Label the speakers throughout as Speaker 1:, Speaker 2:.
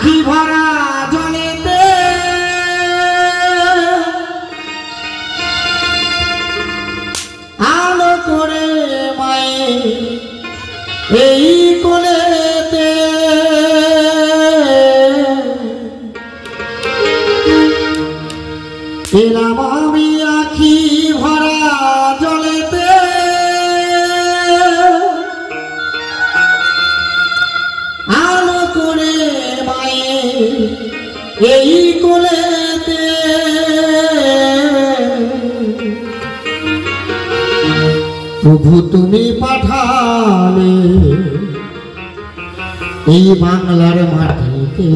Speaker 1: আখি ভরা জলেতে আলো করে মায়ে এই কোলেতে এলাম আমি আখি ভরা জলেতে আলো করে মায়ে এই কোলেতে প্রভু তুমি পাঠালে এই বাংলার মাটিতে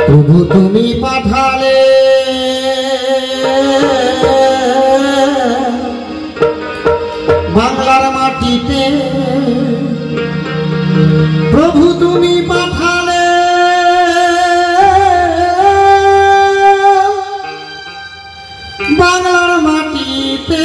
Speaker 1: প্রভু তুমি পাঠালে বাংলার মাটিতে প্রভু তুমি পাঠালে বাংলার মাটিতে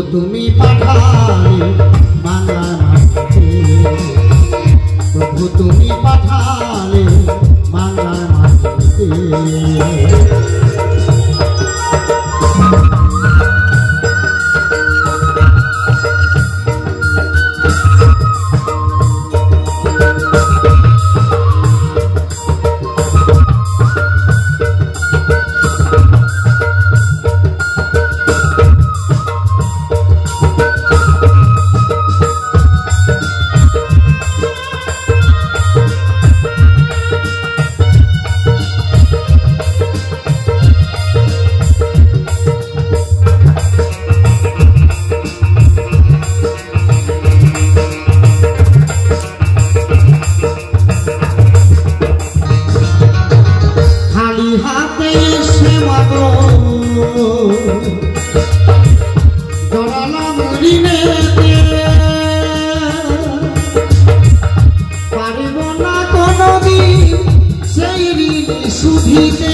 Speaker 1: তুমি পাঠালে বাংলার মাটিতে প্রভু তুমি পাঠালে বাংলার মাটিতে জড়ালাম ঋণেতে পারব না কোনদিন সেই ঋণ শুধিতে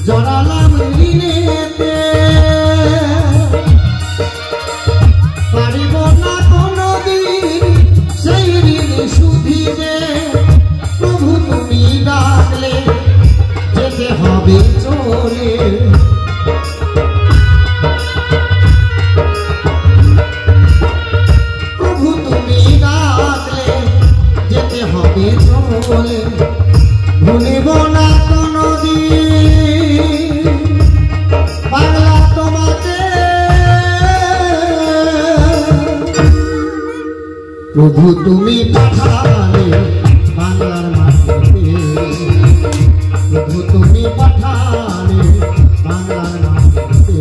Speaker 1: জড়ালাম ঋণেতে পারিব না কোনদিন সেই ঋণ শুধিতে প্রভু তুমি ডাকলে যেতে হবে চলে প্রভু তুমি ডাকলে যেতে হবে চলে ভুলিব না কোনদিন বাংলা তোমাকে প্রভু তুমি পাঠালে বাংলার মাটিতে প্রভু তুমি পাঠালে বাংলার মাটিতে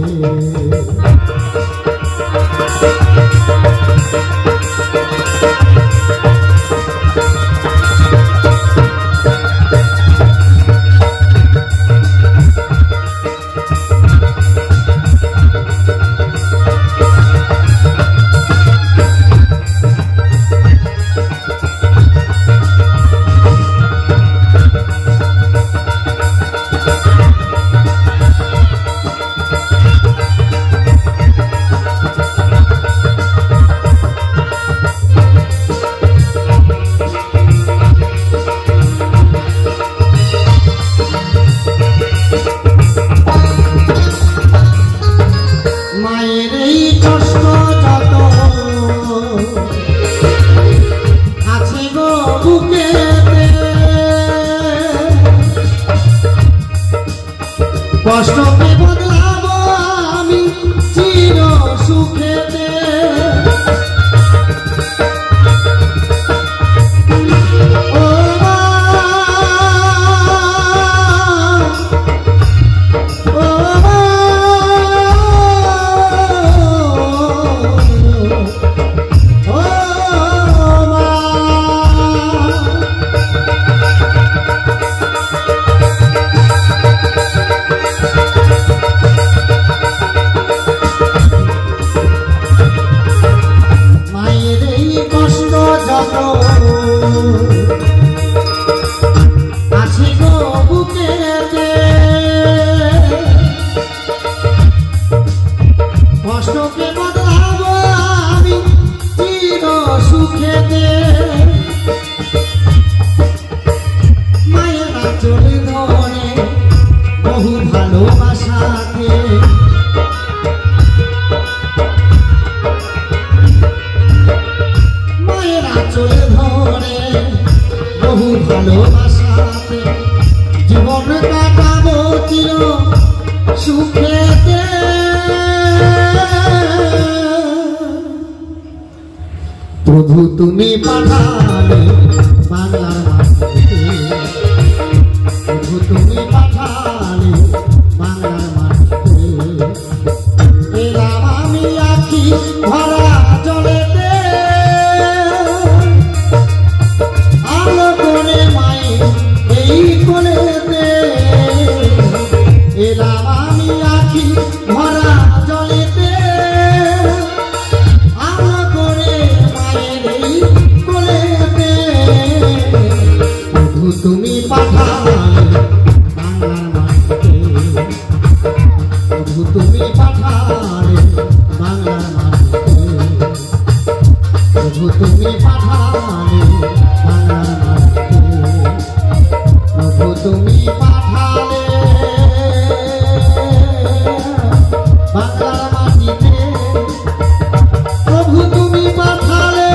Speaker 1: আসলে ধরে বহু ভালোবাসাতে জীবন কাটাবো চির সুখেতে প্রভু তুমি পাঠালে বাংলার মাটিতে প্রভু তুমি পাঠালে বাংলার মাটিতে এলাম আমি আখি ভরা জলেতে আলো করে মায়ের এই কোলেতে এলাম আমি আখি ভরা জলেতে আলো করে মায়ের এই কোলেতে প্রভু তুমি পাঠালে বাংলার মাটিতে প্রভু তুমি পাঠালে বাংলার মাটিতে প্রভু তুমি পাঠালে বাংলার মাটিতে প্রভু তুমি পাঠালে বাংলার মাটিতে প্রভু তুমি পাঠালে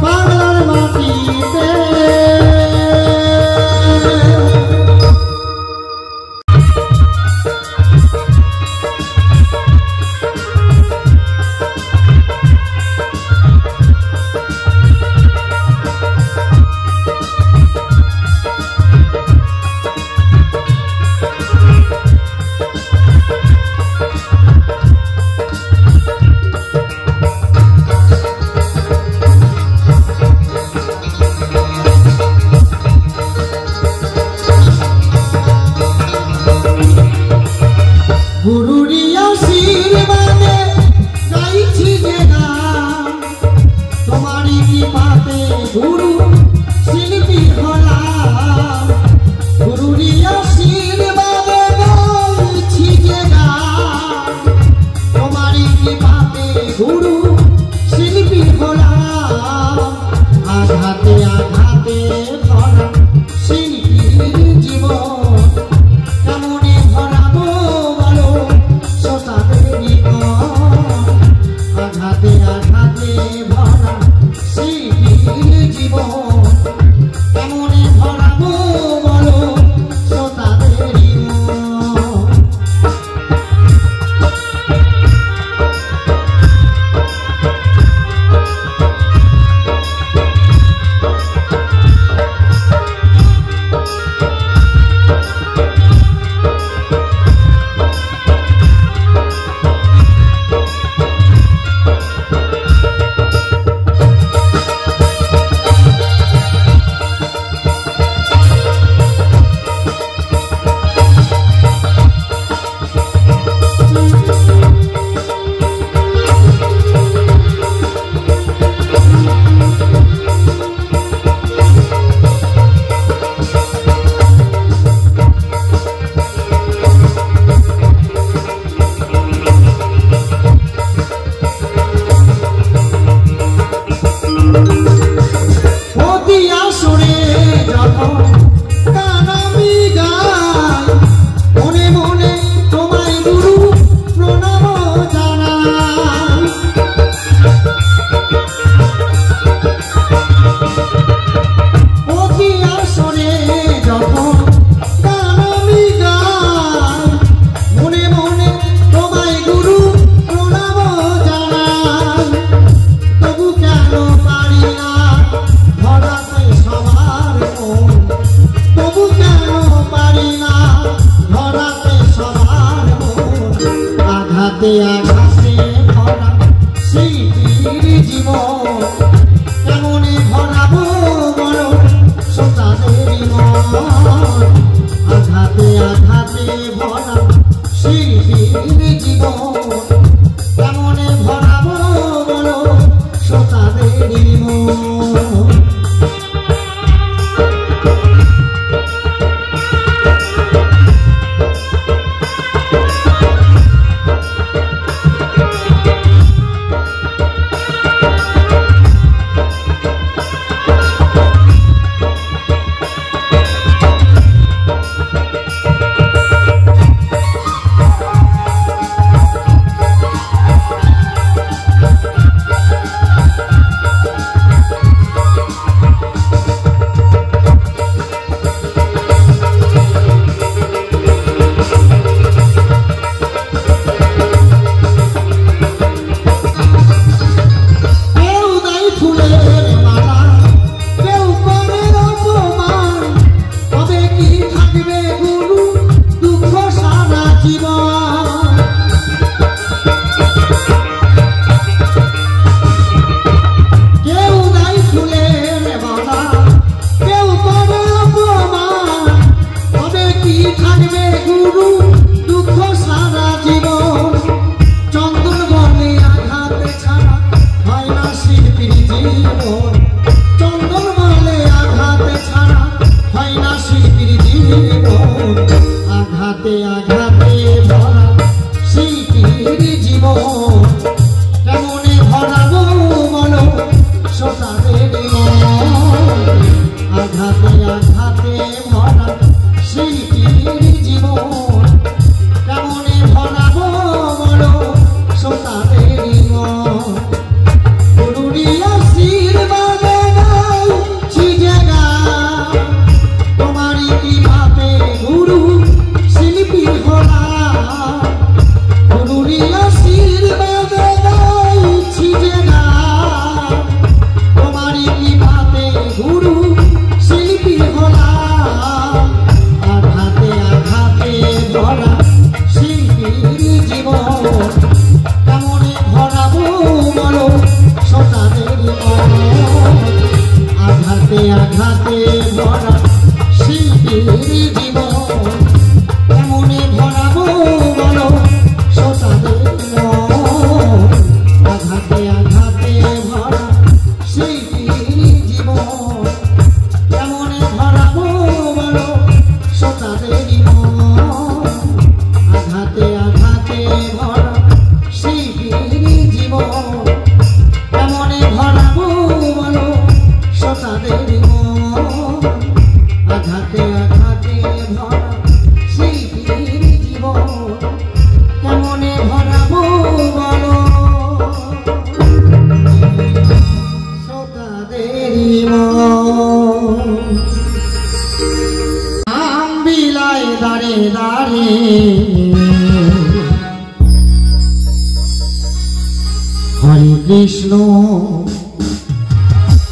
Speaker 1: বাংলার মাটিতে গুরুরি আশীর্বাদে গাইছি যে গান তোমারই কৃপাতে গুরু শিল্পী হলাম গুরুরি আশীর্বাদে গাইছি যে গান তোমারই কৃপাতে গুরু শিল্পী হলাম আঘাতে আঘাতে ভরা শিল্পীর জীবন কেমনে ভরাবো আঘাতে আঘাতে ভরা শিল্পীর জীবন কেমনে ভরাবো বলো শ্রোতাদেরই মন আঘাতে আঘাতে ভরা শিল্পীর জীবন কেমনে ভরাবো বলো শ্রোতাদেরই মন আঘাতে আঘাতে ভরা শিল্পীর জীবন কেমনে ভরাবো বলো শ্রোতাদেরই মন আঘাতে ভরা সেই জীবন কেমনে ভরাবো বলো শতাদের মন আঘাতে আঘাতে ভরা সেই জীবন কেমনে ভরাবো বলো শতাদের মন আমবিলায় দাঁড়ে দাঁড়ে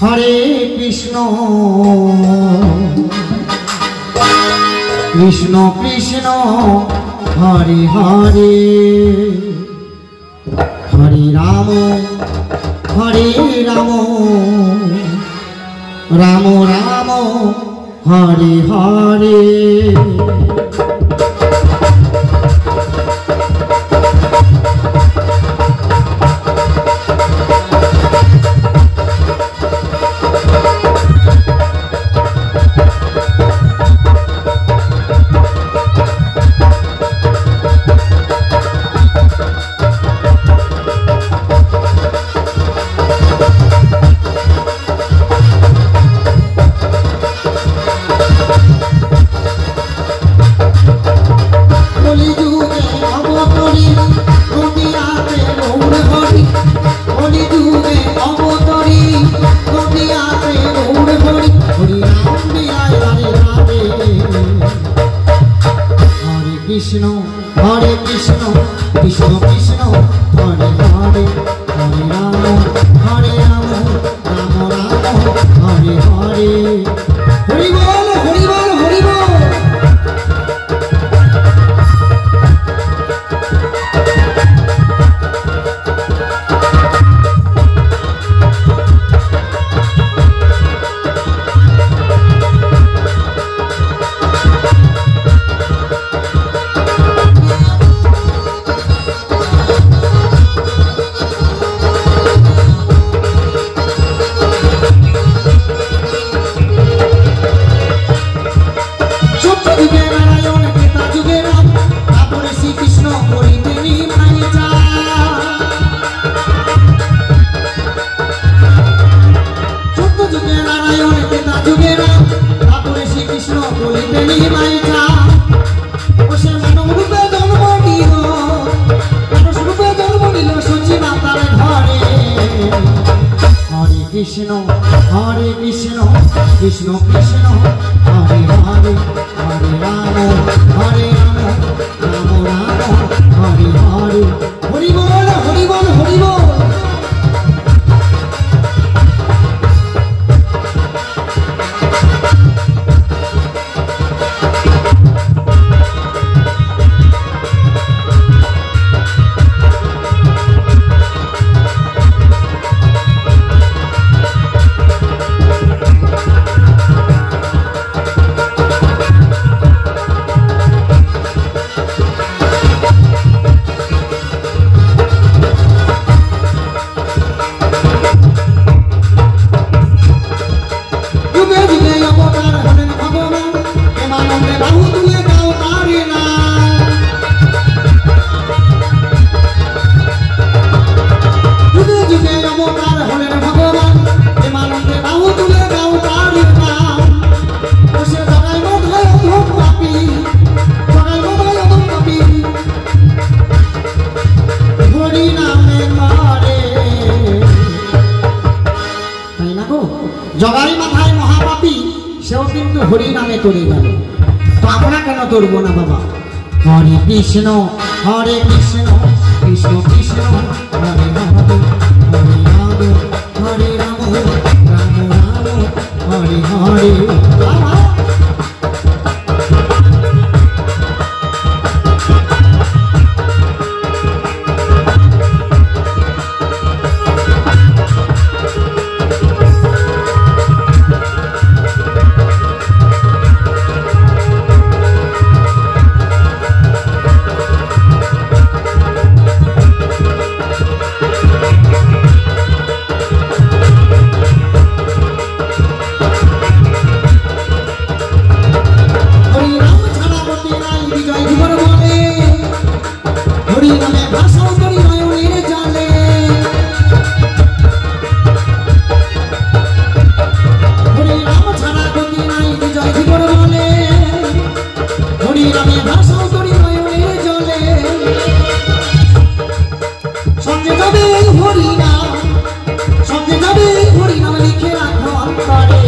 Speaker 1: হরে কৃষ্ণ কৃষ্ণ কৃষ্ণ হরে হরে হরে রাম রাম রাম হরে হরে কৃষ্ণ হরে কৃষ্ণ কৃষ্ণ কৃষ্ণ হরে হরে হরে রাম রাম রাম হরে হরে হরি বল হরি বল হরি বল কৃষ্ণ হরে কৃষ্ণ কৃষ্ণ কৃষ্ণ হরে হরে হরে রাম রাম রাম হরে হরে হরি বল হরি বল হরি বল জগাই মাথায় মহাপাপী সেও কিন্তু হরি নামে তরে গেল তো আমরা কেন তরব না বাবা হরে কৃষ্ণ কৃষ্ণ কৃষ্ণ হরে হরে হরে রাম রাম রাম হরে হরে হরি নামে ভাসাও তরি নয়নের জলে হরি নাম ছাড়া গতি নাই বিজয় দিবর বলে হরি নামে ভাসাও তরি নয়নের জলে সঙ্গে যাবে হরি নাম সঙ্গে যাবে হরি নাম লিখে রাখো অন্তরে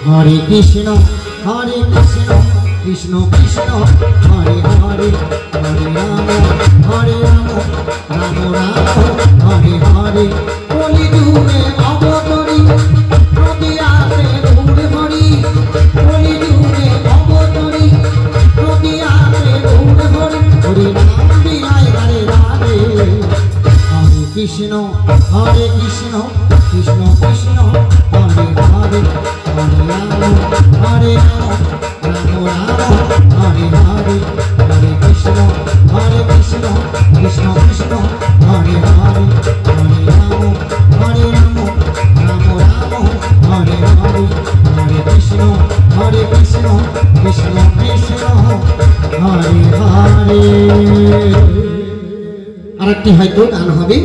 Speaker 1: হরে কৃষ্ণ কৃষ্ণ কৃষ্ণ হরে হরে হরে রাম রাম রাম হরে হরে বলি যুগে অবতরী প্রতিয়াতে গৌর হরি বলি যুগে অবতরী প্রতিয়াতে গৌর হরি হরি নাম বিনায় হরে রাধে হরে কৃষ্ণ কৃষ্ণ কৃষ্ণ হরে হরে হরে রাম হরে রাম হরে হরে হরে কৃষ্ণ কৃষ্ণ কৃষ্ণ হরে হরে হরে রাম রাম হরে হরে হরে কৃষ্ণ কৃষ্ণ কৃষ্ণ হরে হরে। আরেকটি হয়তো গান হবে।